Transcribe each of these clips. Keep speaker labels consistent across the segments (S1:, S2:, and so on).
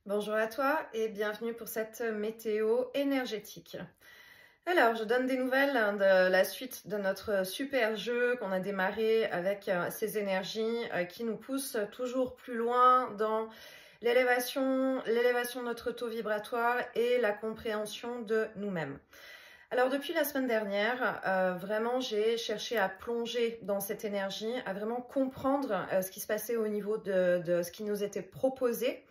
S1: Bonjour à toi et bienvenue pour cette météo énergétique. Alors, je donne des nouvelles de la suite de notre super jeu qu'on a démarré avec ces énergies qui nous poussent toujours plus loin dans l'élévation de notre taux vibratoire et la compréhension de nous-mêmes. Alors depuis la semaine dernière, vraiment j'ai cherché à plonger dans cette énergie, à vraiment comprendre ce qui se passait au niveau de ce qui nous était proposé,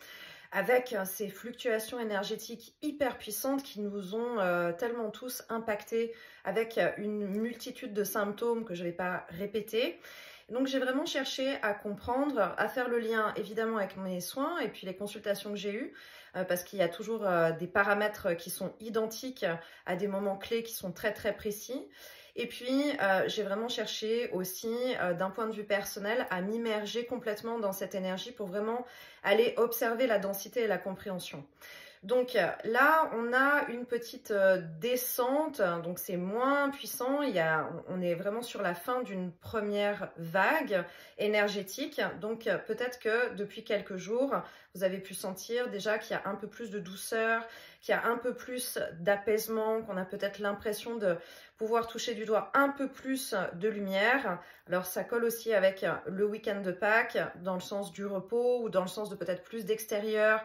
S1: avec ces fluctuations énergétiques hyper puissantes qui nous ont tellement tous impactés avec une multitude de symptômes que je ne vais pas répéter. Donc j'ai vraiment cherché à comprendre, à faire le lien évidemment avec mes soins et puis les consultations que j'ai eues, parce qu'il y a toujours des paramètres qui sont identiques à des moments clés qui sont très très précis. Et puis, j'ai vraiment cherché aussi, d'un point de vue personnel, à m'immerger complètement dans cette énergie pour vraiment aller observer la densité et la compréhension. Donc là, on a une petite descente, donc c'est moins puissant. On est vraiment sur la fin d'une première vague énergétique. Donc peut-être que depuis quelques jours, vous avez pu sentir déjà qu'il y a un peu plus de douceur, qu'il y a un peu plus d'apaisement, qu'on a peut-être l'impression de pouvoir toucher du doigt un peu plus de lumière. Alors ça colle aussi avec le week-end de Pâques, dans le sens du repos ou dans le sens de peut-être plus d'extérieur,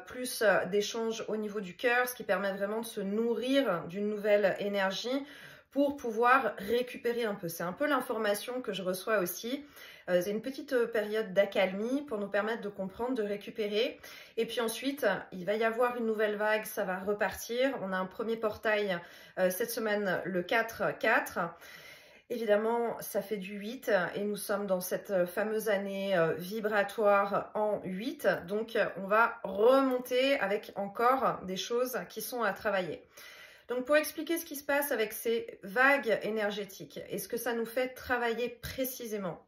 S1: plus d'échanges au niveau du cœur, ce qui permet vraiment de se nourrir d'une nouvelle énergie pour pouvoir récupérer un peu. C'est un peu l'information que je reçois aussi. C'est une petite période d'accalmie pour nous permettre de comprendre, de récupérer. Et puis ensuite, il va y avoir une nouvelle vague, ça va repartir. On a un premier portail cette semaine, le 4-4. Évidemment, ça fait du 8 et nous sommes dans cette fameuse année vibratoire en 8. Donc, on va remonter avec encore des choses qui sont à travailler. Donc, pour expliquer ce qui se passe avec ces vagues énergétiques et ce que ça nous fait travailler précisément.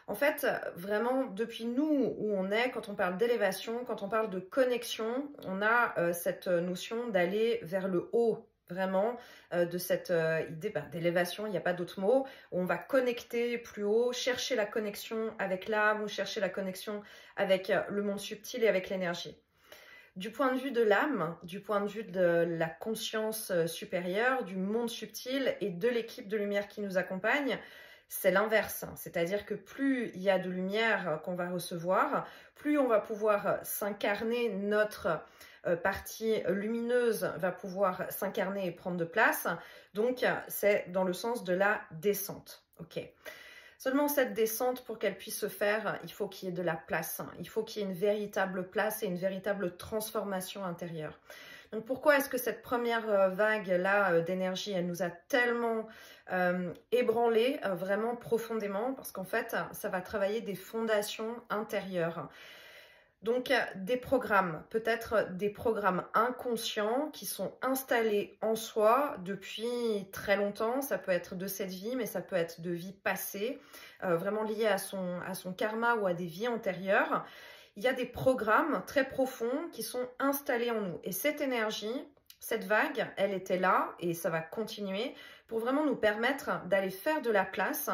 S1: En fait, vraiment, depuis nous où on est, quand on parle d'élévation, quand on parle de connexion, on a cette notion d'aller vers le haut, vraiment, de cette idée d'élévation, il n'y a pas d'autre mot, où on va connecter plus haut, chercher la connexion avec l'âme ou chercher la connexion avec le monde subtil et avec l'énergie. Du point de vue de l'âme, du point de vue de la conscience supérieure, du monde subtil et de l'équipe de lumière qui nous accompagne, c'est l'inverse. C'est-à-dire que plus il y a de lumière qu'on va recevoir, plus on va pouvoir s'incarner, notre partie lumineuse va pouvoir s'incarner et prendre de place. Donc, c'est dans le sens de la descente. Ok. Seulement cette descente, pour qu'elle puisse se faire, il faut qu'il y ait de la place. Il faut qu'il y ait une véritable place et une véritable transformation intérieure. Donc pourquoi est-ce que cette première vague-là d'énergie, elle nous a tellement ébranlés vraiment profondément? Parce qu'en fait, ça va travailler des fondations intérieures. Donc des programmes, peut-être des programmes inconscients qui sont installés en soi depuis très longtemps. Ça peut être de cette vie, mais ça peut être de vies passées, vraiment liées à son karma ou à des vies antérieures. Il y a des programmes très profonds qui sont installés en nous. Et cette énergie, cette vague, elle était là et ça va continuer pour vraiment nous permettre d'aller faire de la place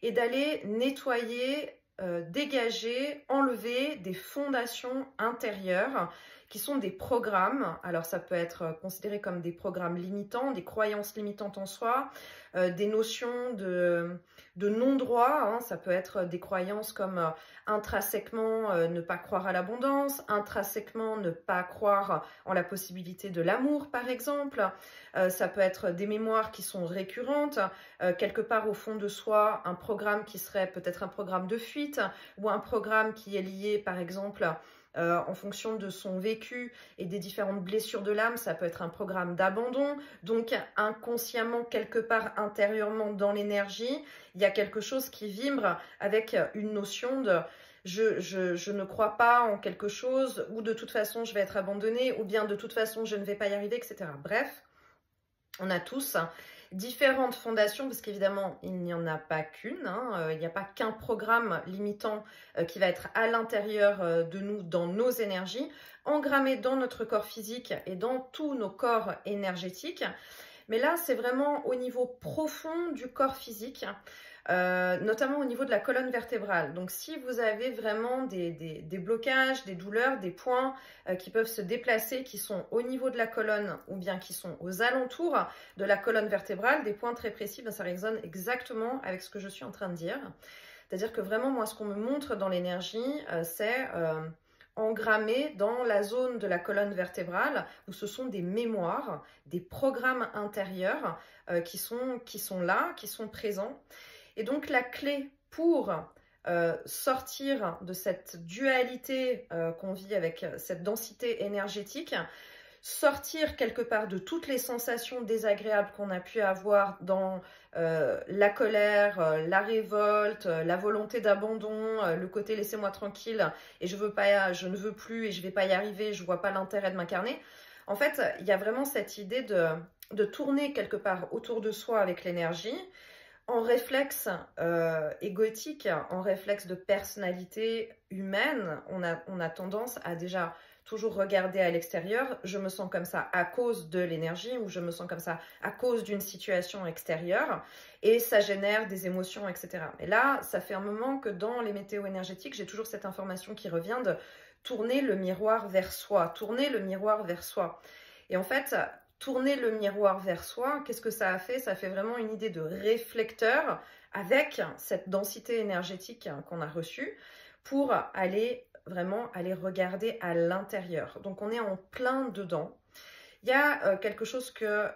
S1: et d'aller nettoyer, dégager, enlever des fondations intérieures qui sont des programmes. Alors ça peut être considéré comme des programmes limitants, des croyances limitantes en soi, des notions de non-droit, hein. Ça peut être des croyances comme intrinsèquement ne pas croire à l'abondance, intrinsèquement ne pas croire en la possibilité de l'amour par exemple. Ça peut être des mémoires qui sont récurrentes, quelque part au fond de soi, un programme qui serait peut-être un programme de fuite ou un programme qui est lié par exemple en fonction de son vécu et des différentes blessures de l'âme, ça peut être un programme d'abandon. Donc inconsciemment, quelque part intérieurement dans l'énergie, il y a quelque chose qui vibre avec une notion de je ne crois pas en quelque chose, ou de toute façon je vais être abandonnée, ou bien de toute façon je ne vais pas y arriver, etc. Bref, on a tous différentes fondations, parce qu'évidemment, il n'y en a pas qu'une, hein. Il n'y a pas qu'un programme limitant qui va être à l'intérieur de nous, dans nos énergies, engrammé dans notre corps physique et dans tous nos corps énergétiques. Mais là, c'est vraiment au niveau profond du corps physique. notamment au niveau de la colonne vertébrale. Donc si vous avez vraiment des blocages, des douleurs, des points qui peuvent se déplacer, qui sont au niveau de la colonne ou bien qui sont aux alentours de la colonne vertébrale, des points très précis, ben ça résonne exactement avec ce que je suis en train de dire. C'est-à-dire que vraiment, moi, ce qu'on me montre dans l'énergie, c'est engrammé dans la zone de la colonne vertébrale où ce sont des mémoires, des programmes intérieurs qui sont là, qui sont présents. Et donc la clé pour sortir de cette dualité qu'on vit avec cette densité énergétique, sortir quelque part de toutes les sensations désagréables qu'on a pu avoir dans la colère, la révolte, la volonté d'abandon, le côté laissez-moi tranquille et je ne veux plus et je ne vais pas y arriver, je ne vois pas l'intérêt de m'incarner. En fait, il y a vraiment cette idée de tourner quelque part autour de soi avec l'énergie, en réflexe égotique, en réflexe de personnalité humaine. On a tendance à déjà toujours regarder à l'extérieur, je me sens comme ça à cause de l'énergie ou je me sens comme ça à cause d'une situation extérieure et ça génère des émotions, etc. Et là, ça fait un moment que dans les météos énergétiques, j'ai toujours cette information qui revient de tourner le miroir vers soi, tourner le miroir vers soi. Et en fait, tourner le miroir vers soi, qu'est-ce que ça a fait? Ça fait vraiment une idée de réflecteur avec cette densité énergétique qu'on a reçue pour vraiment aller regarder à l'intérieur. Donc on est en plein dedans. Il y a quelque chose que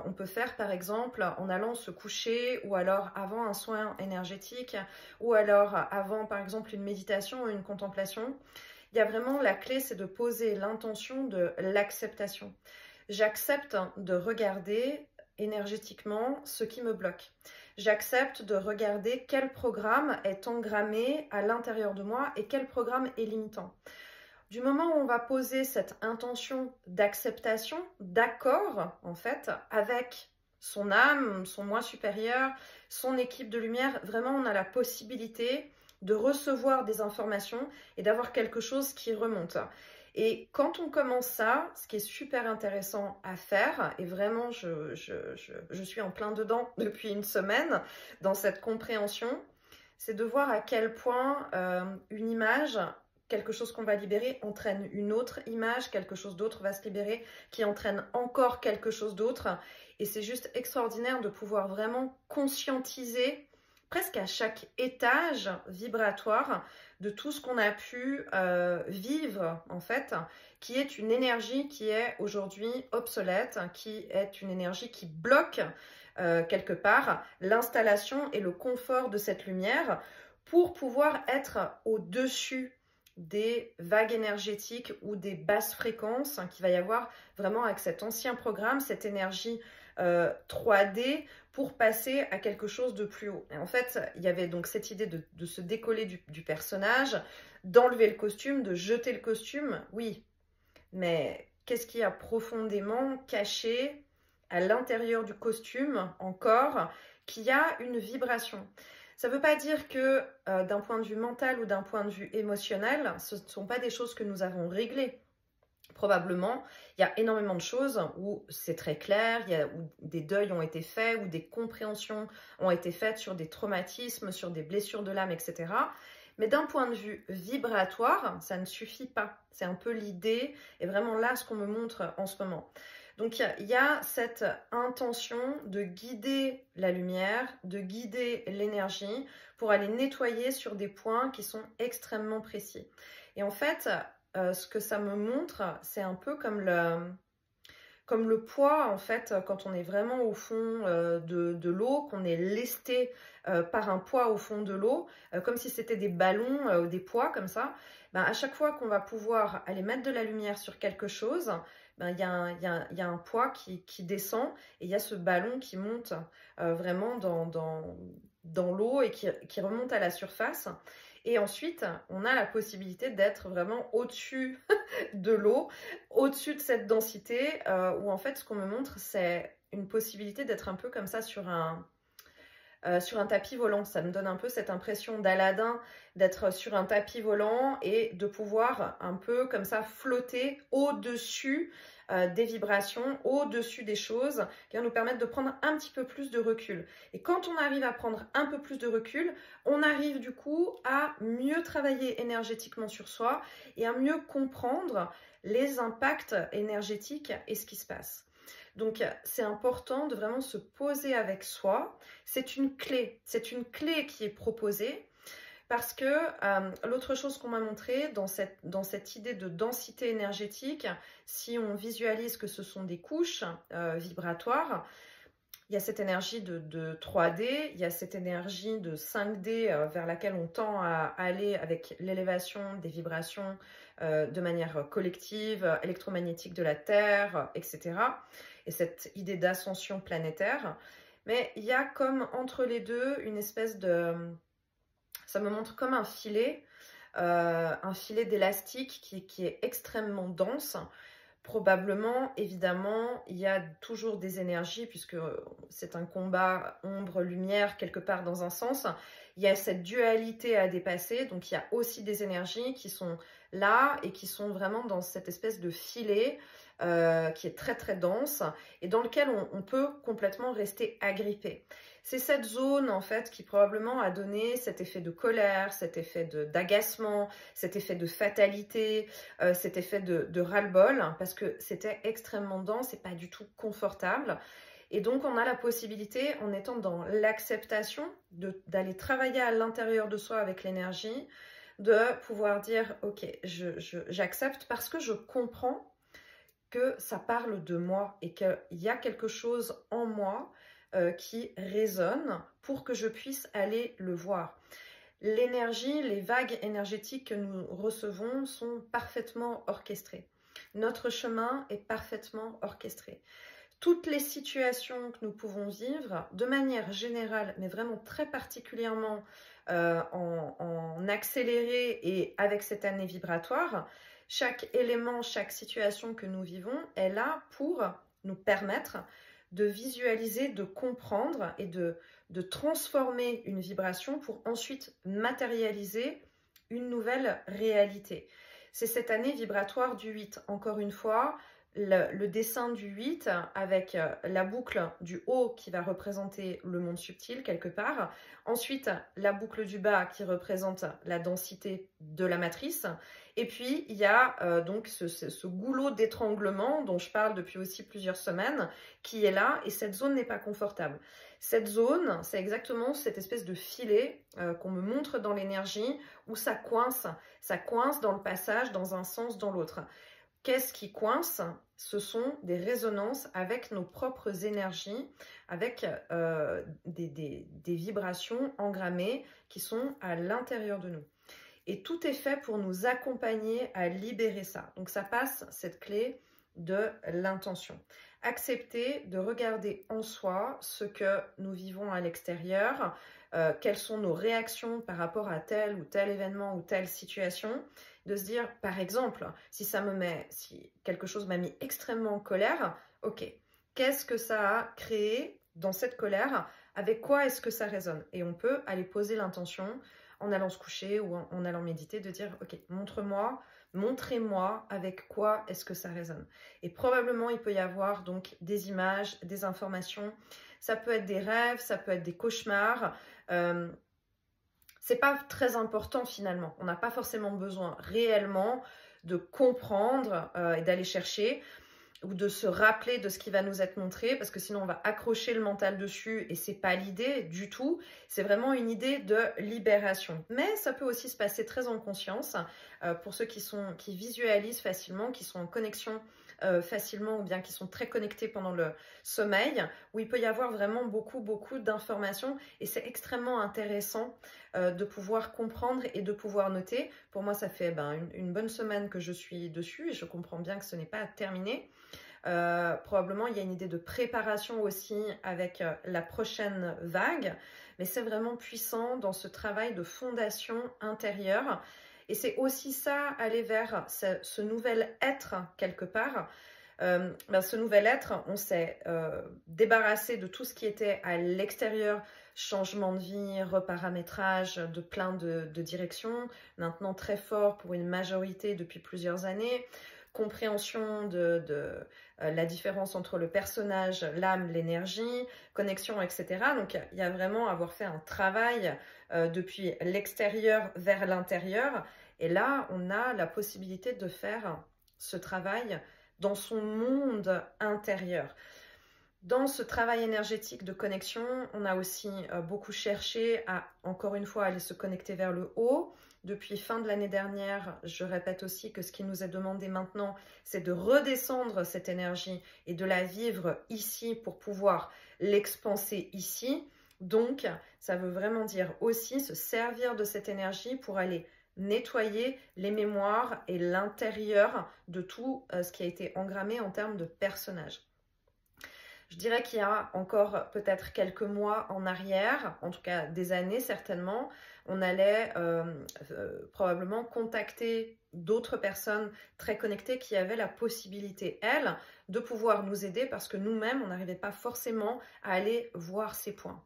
S1: on peut faire par exemple en allant se coucher ou alors avant un soin énergétique ou alors avant par exemple une méditation ou une contemplation. Il y a vraiment la clé, c'est de poser l'intention de l'acceptation. J'accepte de regarder énergétiquement ce qui me bloque. J'accepte de regarder quel programme est engrammé à l'intérieur de moi et quel programme est limitant. Du moment où on va poser cette intention d'acceptation, d'accord en fait, avec son âme, son moi supérieur, son équipe de lumière, vraiment on a la possibilité de recevoir des informations et d'avoir quelque chose qui remonte. Et quand on commence ça, ce qui est super intéressant à faire, et vraiment je suis en plein dedans depuis une semaine dans cette compréhension, c'est de voir à quel point une image, quelque chose qu'on va libérer, entraîne une autre image, quelque chose d'autre va se libérer, qui entraîne encore quelque chose d'autre. Et c'est juste extraordinaire de pouvoir vraiment conscientiser presque à chaque étage vibratoire de tout ce qu'on a pu vivre en fait, qui est une énergie qui est aujourd'hui obsolète, qui est une énergie qui bloque quelque part l'installation et le confort de cette lumière pour pouvoir être au-dessus des vagues énergétiques ou des basses fréquences qu'il va y avoir vraiment avec cet ancien programme, cette énergie 3D pour passer à quelque chose de plus haut. Et en fait, il y avait donc cette idée de se décoller du personnage, d'enlever le costume, de jeter le costume, oui. Mais qu'est-ce qui a profondément caché à l'intérieur du costume encore, qui a une vibration? Ça ne veut pas dire que d'un point de vue mental ou d'un point de vue émotionnel, ce ne sont pas des choses que nous avons réglées. Probablement, il y a énormément de choses où c'est très clair, où des deuils ont été faits, où des compréhensions ont été faites sur des traumatismes, sur des blessures de l'âme, etc. Mais d'un point de vue vibratoire, ça ne suffit pas. C'est un peu l'idée, et vraiment là ce qu'on me montre en ce moment. Donc il y a cette intention de guider la lumière, de guider l'énergie pour aller nettoyer sur des points qui sont extrêmement précis. Et en fait, ce que ça me montre, c'est un peu comme le poids, en fait, quand on est vraiment au fond de l'eau, qu'on est lesté par un poids au fond de l'eau, comme si c'était des ballons, des poids comme ça. Ben, à chaque fois qu'on va pouvoir aller mettre de la lumière sur quelque chose, ben, y a un poids qui descend et il y a ce ballon qui monte vraiment dans l'eau et qui remonte à la surface. Et ensuite, on a la possibilité d'être vraiment au-dessus de l'eau, au-dessus de cette densité, où en fait, ce qu'on me montre, c'est une possibilité d'être un peu comme ça sur sur un tapis volant. Ça me donne un peu cette impression d'Aladin, d'être sur un tapis volant et de pouvoir un peu comme ça flotter au-dessus des vibrations, au-dessus des choses qui vont nous permettre de prendre un petit peu plus de recul. Et quand on arrive à prendre un peu plus de recul, on arrive du coup à mieux travailler énergétiquement sur soi et à mieux comprendre les impacts énergétiques et ce qui se passe. Donc, c'est important de vraiment se poser avec soi. C'est une clé qui est proposée parce que l'autre chose qu'on m'a montré dans cette idée de densité énergétique, si on visualise que ce sont des couches vibratoires, il y a cette énergie de 3D, il y a cette énergie de 5D vers laquelle on tend à aller avec l'élévation des vibrations de manière collective, électromagnétique de la Terre, etc. Et cette idée d'ascension planétaire. Mais il y a comme entre les deux une espèce de... Ça me montre comme un filet d'élastique qui est extrêmement dense. Probablement, évidemment, il y a toujours des énergies puisque c'est un combat ombre-lumière quelque part dans un sens. Il y a cette dualité à dépasser, donc il y a aussi des énergies qui sont là et qui sont vraiment dans cette espèce de filet qui est très très dense et dans lequel on peut complètement rester agrippé. C'est cette zone en fait qui probablement a donné cet effet de colère, cet effet d'agacement, cet effet de fatalité, cet effet de ras-le-bol parce que c'était extrêmement dense et pas du tout confortable. Et donc on a la possibilité, en étant dans l'acceptation, d'aller travailler à l'intérieur de soi avec l'énergie, de pouvoir dire ok, j'accepte parce que je comprends que ça parle de moi et qu'il y a quelque chose en moi qui résonne pour que je puisse aller le voir. L'énergie, les vagues énergétiques que nous recevons sont parfaitement orchestrées. Notre chemin est parfaitement orchestré. Toutes les situations que nous pouvons vivre, de manière générale, mais vraiment très particulièrement en accéléré et avec cette année vibratoire, chaque élément, chaque situation que nous vivons est là pour nous permettre de visualiser, de comprendre et de transformer une vibration pour ensuite matérialiser une nouvelle réalité. C'est cette année vibratoire du 8. Encore une fois, le dessin du 8 avec la boucle du haut qui va représenter le monde subtil quelque part. Ensuite, la boucle du bas qui représente la densité de la matrice. Et puis, il y a donc ce goulot d'étranglement dont je parle depuis aussi plusieurs semaines qui est là et cette zone n'est pas confortable. Cette zone, c'est exactement cette espèce de filet qu'on me montre dans l'énergie où ça coince dans le passage, dans un sens, dans l'autre. Qu'est-ce qui coince? Ce sont des résonances avec nos propres énergies, avec des vibrations engrammées qui sont à l'intérieur de nous. Et tout est fait pour nous accompagner à libérer ça. Donc ça passe, cette clé, de l'intention. Accepter de regarder en soi ce que nous vivons à l'extérieur, quelles sont nos réactions par rapport à tel ou tel événement ou telle situation, de se dire, par exemple, si quelque chose m'a mis extrêmement en colère, ok, qu'est-ce que ça a créé dans cette colère? Avec quoi est-ce que ça résonne? Et on peut aller poser l'intention en allant se coucher ou en allant méditer, de dire, ok, montrez-moi avec quoi est-ce que ça résonne. Et probablement, il peut y avoir donc des images, des informations, ça peut être des rêves, ça peut être des cauchemars, c'est pas très important finalement. On n'a pas forcément besoin réellement de comprendre et d'aller chercher ou de se rappeler de ce qui va nous être montré parce que sinon on va accrocher le mental dessus et c'est pas l'idée du tout. C'est vraiment une idée de libération. Mais ça peut aussi se passer très en conscience pour ceux qui visualisent facilement, qui sont en connexion facilement ou bien qui sont très connectés pendant le sommeil, où il peut y avoir vraiment beaucoup d'informations et c'est extrêmement intéressant de pouvoir comprendre et de pouvoir noter. Pour moi, ça fait une bonne semaine que je suis dessus et je comprends bien que ce n'est pas terminé. Probablement, il y a une idée de préparation aussi avec la prochaine vague, mais c'est vraiment puissant dans ce travail de fondation intérieure. Et c'est aussi ça, aller vers ce nouvel être quelque part. Ce nouvel être, on s'est débarrassé de tout ce qui était à l'extérieur changement de vie, reparamétrage de plein de directions, maintenant très fort pour une majorité depuis plusieurs années, compréhension de la différence entre le personnage, l'âme, l'énergie, connexion, etc. Donc il y a vraiment avoir fait un travail depuis l'extérieur vers l'intérieur. Et là, on a la possibilité de faire ce travail dans son monde intérieur. Dans ce travail énergétique de connexion, on a aussi beaucoup cherché à, encore une fois, aller se connecter vers le haut. Depuis fin de l'année dernière, je répète aussi que ce qui nous est demandé maintenant, c'est de redescendre cette énergie et de la vivre ici pour pouvoir l'expanser ici. Donc, ça veut vraiment dire aussi se servir de cette énergie pour aller nettoyer les mémoires et l'intérieur de tout ce qui a été engrammé en termes de personnages. Je dirais qu'il y a encore peut-être quelques mois en arrière, en tout cas des années certainement, on allait probablement contacter d'autres personnes très connectées qui avaient la possibilité, elles, de pouvoir nous aider parce que nous-mêmes, on n'arrivait pas forcément à aller voir ces points.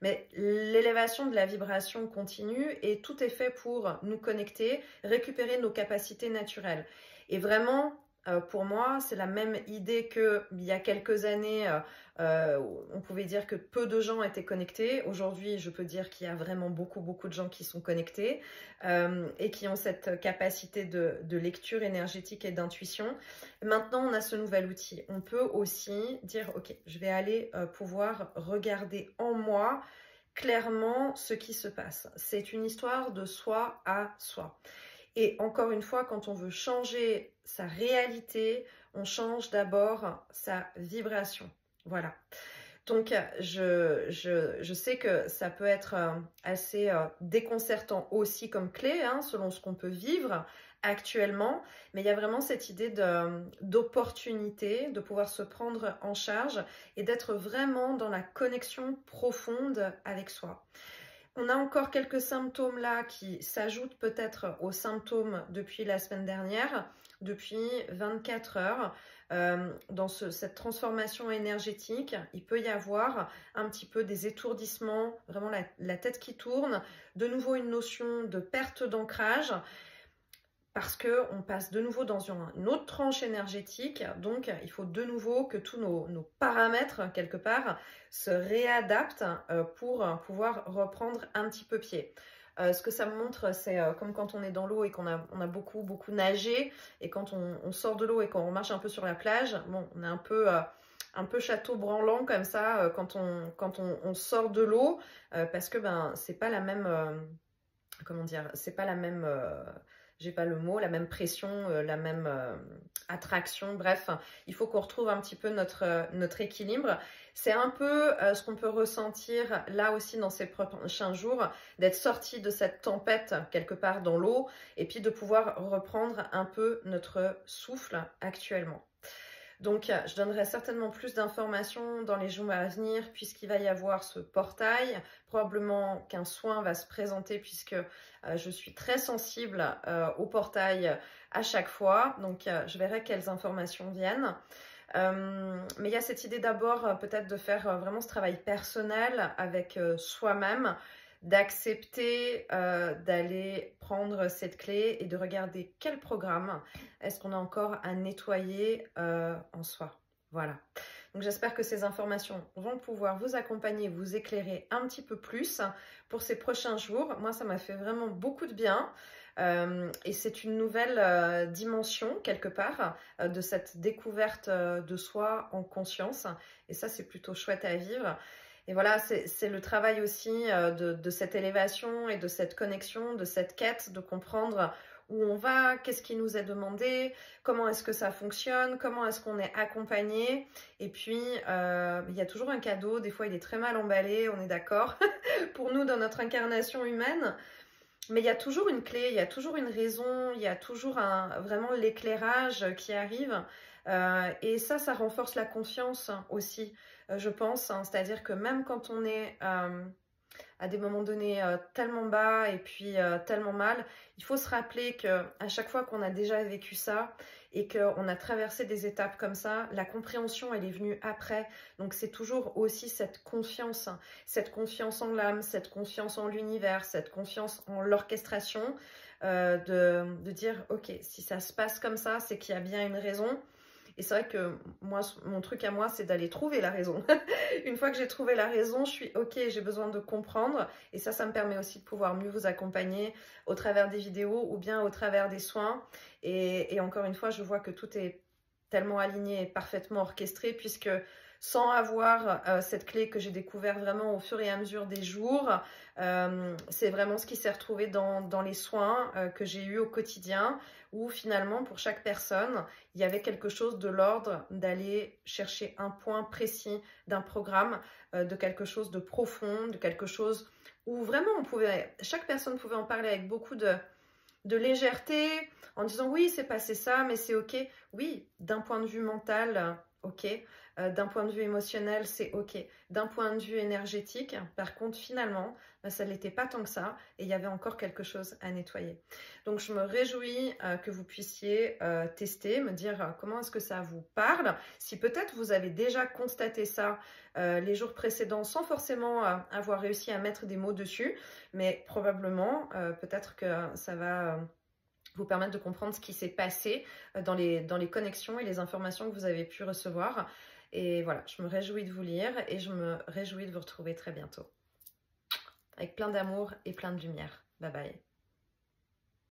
S1: Mais l'élévation de la vibration continue et tout est fait pour nous connecter, récupérer nos capacités naturelles. Et vraiment, pour moi, c'est la même idée qu'il y a quelques années, on pouvait dire que peu de gens étaient connectés. Aujourd'hui, je peux dire qu'il y a vraiment beaucoup de gens qui sont connectés et qui ont cette capacité de lecture énergétique et d'intuition. Maintenant, on a ce nouvel outil. On peut aussi dire, ok, je vais aller pouvoir regarder en moi clairement ce qui se passe. C'est une histoire de soi à soi. Et encore une fois, quand on veut changer sa réalité, on change d'abord sa vibration. Voilà. Donc, je sais que ça peut être assez déconcertant aussi comme clé, hein, selon ce qu'on peut vivre actuellement. Mais il y a vraiment cette idée d'opportunité, de pouvoir se prendre en charge et d'être vraiment dans la connexion profonde avec soi. On a encore quelques symptômes là qui s'ajoutent peut-être aux symptômes depuis la semaine dernière, depuis 24 heures. Dans cette transformation énergétique, il peut y avoir un petit peu des étourdissements, vraiment la tête qui tourne, de nouveau une notion de perte d'ancrage, parce qu'on passe de nouveau dans une autre tranche énergétique, donc il faut de nouveau que tous nos paramètres, quelque part, se réadaptent pour pouvoir reprendre un petit peu pied. Ce que ça me montre, c'est comme quand on est dans l'eau et qu'on a beaucoup nagé, et quand on sort de l'eau et qu'on marche un peu sur la plage, bon, on est un peu château branlant comme ça quand on sort de l'eau, parce que c'est pas la même, comment dire, c'est pas la même... j'ai pas le mot, la même pression, la même attraction, bref, il faut qu'on retrouve un petit peu notre équilibre. C'est un peu ce qu'on peut ressentir là aussi dans ces prochains jours, d'être sorti de cette tempête quelque part dans l'eau et puis de pouvoir reprendre un peu notre souffle actuellement. Donc, je donnerai certainement plus d'informations dans les jours à venir puisqu'il va y avoir ce portail. Probablement qu'un soin va se présenter puisque je suis très sensible au portail à chaque fois. Donc, je verrai quelles informations viennent. Mais il y a cette idée d'abord peut-être de faire vraiment ce travail personnel avec soi-même, d'accepter d'aller prendre cette clé et de regarder quel programme est-ce qu'on a encore à nettoyer en soi. Voilà. Donc j'espère que ces informations vont pouvoir vous accompagner, vous éclairer un petit peu plus pour ces prochains jours. Moi, ça m'a fait vraiment beaucoup de bien. Et c'est une nouvelle dimension quelque part de cette découverte de soi en conscience. Et ça, c'est plutôt chouette à vivre. Et voilà, c'est le travail aussi de cette élévation et de cette connexion, de cette quête, de comprendre où on va, qu'est-ce qui nous est demandé, comment est-ce que ça fonctionne, comment est-ce qu'on est accompagné. Et puis, il y a toujours un cadeau, des fois il est très mal emballé, on est d'accord, pour nous dans notre incarnation humaine. Mais il y a toujours une clé, il y a toujours une raison, il y a toujours vraiment l'éclairage qui arrive. Et ça renforce la confiance aussi, je pense. Hein. C'est-à-dire que même quand on est à des moments donnés tellement bas et puis tellement mal. Il faut se rappeler qu'à chaque fois qu'on a déjà vécu ça et qu'on a traversé des étapes comme ça, la compréhension, elle est venue après. Donc c'est toujours aussi cette confiance en l'âme, cette confiance en l'univers, cette confiance en l'orchestration, de dire, ok, si ça se passe comme ça, c'est qu'il y a bien une raison. Et c'est vrai que moi, mon truc à moi, c'est d'aller trouver la raison. Une fois que j'ai trouvé la raison, je suis ok, j'ai besoin de comprendre. Et ça me permet aussi de pouvoir mieux vous accompagner au travers des vidéos ou bien au travers des soins. Et encore une fois, je vois que tout est tellement aligné et parfaitement orchestré, puisque sans avoir cette clé que j'ai découvert vraiment au fur et à mesure des jours, c'est vraiment ce qui s'est retrouvé dans les soins que j'ai eu au quotidien, où finalement pour chaque personne, il y avait quelque chose de l'ordre d'aller chercher un point précis d'un programme, de quelque chose de profond, de quelque chose où vraiment chaque personne pouvait en parler avec beaucoup de légèreté, en disant oui, c'est passé ça, mais c'est ok. Oui, d'un point de vue mental, ok. D'un point de vue émotionnel, c'est ok. D'un point de vue énergétique, par contre, finalement, ça ne l'était pas tant que ça et il y avait encore quelque chose à nettoyer. Donc, je me réjouis que vous puissiez tester, me dire comment est-ce que ça vous parle. Si peut-être vous avez déjà constaté ça les jours précédents sans forcément avoir réussi à mettre des mots dessus, mais probablement, peut-être que ça va vous permettre de comprendre ce qui s'est passé dans les connexions et les informations que vous avez pu recevoir. Et voilà, je me réjouis de vous lire et je me réjouis de vous retrouver très bientôt. Avec plein d'amour et plein de lumière. Bye bye.